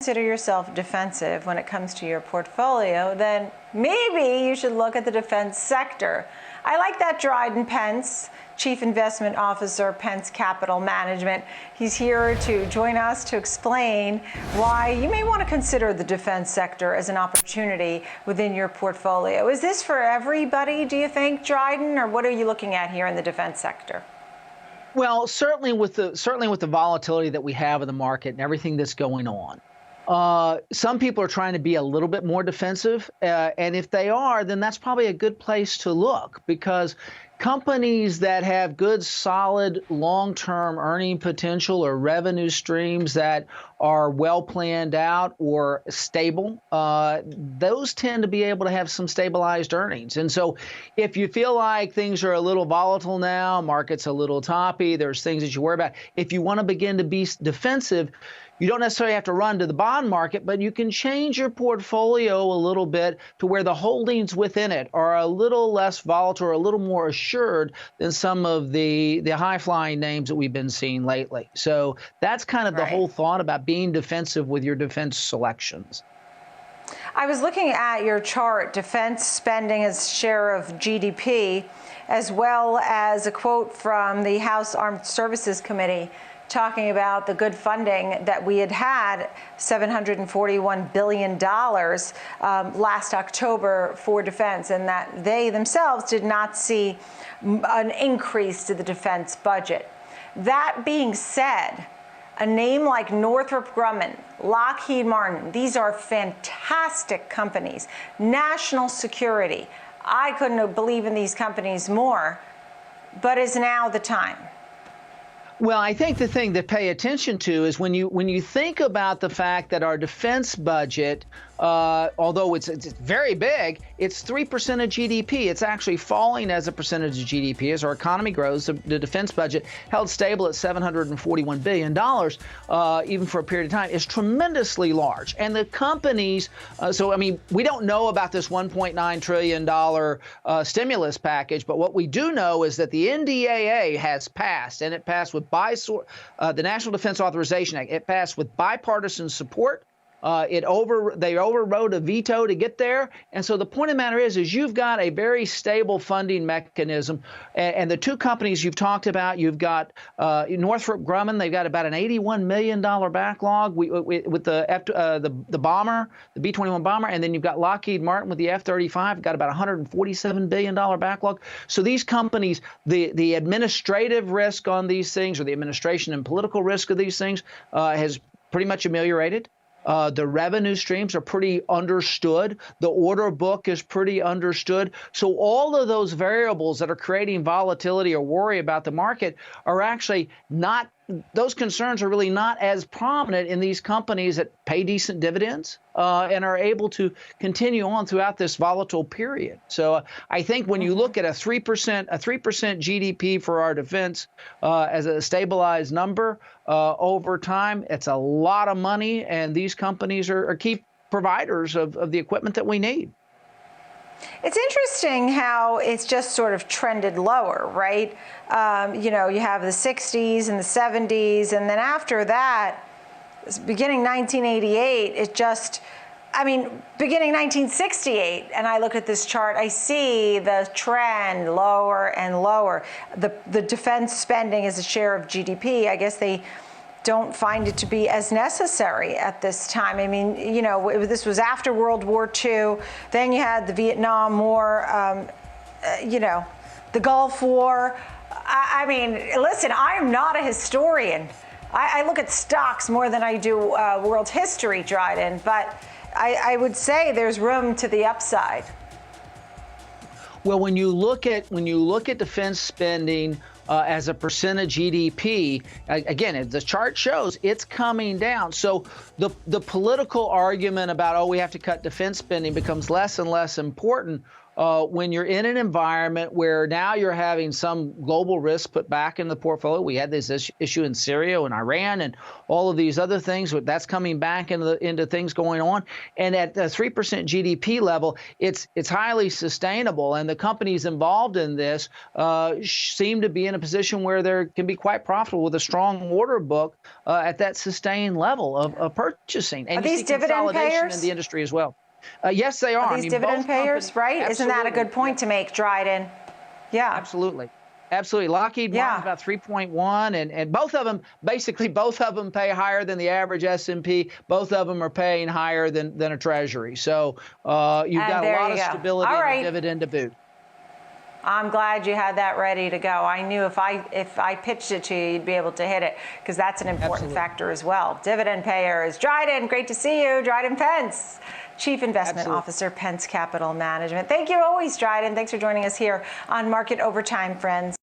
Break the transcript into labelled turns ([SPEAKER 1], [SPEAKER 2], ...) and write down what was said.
[SPEAKER 1] consider yourself defensive when it comes to your portfolio, then maybe you should look at the defense sector. I like that Dryden Pence, Chief Investment Officer, Pence Capital Management. He's here to join us to explain why you may want to consider the defense sector as an opportunity within your portfolio. Is this for everybody, do you think, Dryden, or what are you looking at here in the defense sector?
[SPEAKER 2] Well, certainly with the volatility that we have in the market and everything that's going on, some people are trying to be a little bit more defensive, and if they are, then that's probably a good place to look, because companies that have good, solid, long-term earning potential or revenue streams that are well planned out or stable, those tend to be able to have some stabilized earnings. And so if you feel like things are a little volatile now, market's a little toppy, there's things that you worry about, if you want to begin to be defensive, you don't necessarily have to run to the bond market, but you can change your portfolio a little bit to where the holdings within it are a little less volatile or a little more assured than some of the high-flying names that we've been seeing lately. So that's kind of the whole thought about being defensive with your defense selections.
[SPEAKER 1] I was looking at your chart, defense spending as share of GDP, as well as a quote from the House Armed Services Committee talking about the good funding that we had $741 billion last October for defense, and that they themselves did not see an increase to the defense budget. That being said, a name like Northrop Grumman, Lockheed Martin, these are fantastic companies. National security. I couldn't believe in these companies more, but is now the time?
[SPEAKER 2] Well, I think the thing to pay attention to is when you think about the fact that our defense budget, although it's very big, it's 3% of GDP. It's actually falling as a percentage of GDP as our economy grows. The defense budget, held stable at $741 billion, even for a period of time, is tremendously large. And the companies, so I mean, we don't know about this $1.9 trillion stimulus package, but what we do know is that the NDAA has passed, and it passed with the National Defense Authorization Act. It passed with bipartisan support. They overrode a veto to get there. And so the point of the matter is you've got a very stable funding mechanism. And the two companies you've talked about, you've got Northrop Grumman. They've got about an $81 million backlog with the bomber, the B-21 bomber. And then you've got Lockheed Martin with the F-35, got about $147 billion backlog. So these companies, the administrative risk on these things, or the administration and political risk of these things, has pretty much ameliorated. The revenue streams are pretty understood. The order book is pretty understood. So all of those variables that are creating volatility or worry about the market are actually not, those concerns are really not as prominent in these companies that pay decent dividends and are able to continue on throughout this volatile period. So I think when you look at a 3% GDP for our defense as a stabilized number over time, it's a lot of money, and these companies are key providers of the equipment that we need.
[SPEAKER 1] It's interesting how it's just sort of trended lower, right? You know, you have the 60s and the 70s, and then after that, beginning 1988, it just, I mean, beginning 1968, and I look at this chart, I see the trend lower and lower. The defense spending as a share of GDP, I guess they don't find it to be as necessary at this time. I mean, you know, this was after World War II. Then you had the Vietnam War, you know, the Gulf War. I mean, listen, I'm not a historian. I look at stocks more than I do world history, Dryden, but I would say there's room to the upside.
[SPEAKER 2] Well, when you look at defense spending as a percent of GDP, again, as the chart shows, it's coming down. So the political argument about, oh, we have to cut defense spending becomes less and less important when you're in an environment where now you're having some global risk put back in the portfolio. We had this issue in Syria and Iran and all of these other things. That's coming back into things going on. And at the 3% GDP level, it's highly sustainable. And the companies involved in this seem to be in a position where they can be quite profitable with a strong order book at that sustained level of purchasing. And
[SPEAKER 1] are these dividend payers
[SPEAKER 2] in the industry as well? Yes, they are.
[SPEAKER 1] Are these dividend payers, right?
[SPEAKER 2] Absolutely.
[SPEAKER 1] Isn't that a good point to make, Dryden? Yeah.
[SPEAKER 2] Absolutely. Absolutely. Lockheed Martin about 3.1, and both of them pay higher than the average S&P. Both of them are paying higher than a treasury. So you've got a lot of stability in the dividend to boot.
[SPEAKER 1] I'm glad you had that ready to go. I knew if I pitched it to you, you'd be able to hit it, because that's an important factor as well. Dividend payers. Dryden, great to see you. Dryden Pence, Chief Investment Officer, Pence Capital Management. Thank you always, Dryden. Thanks for joining us here on Market Overtime, friends.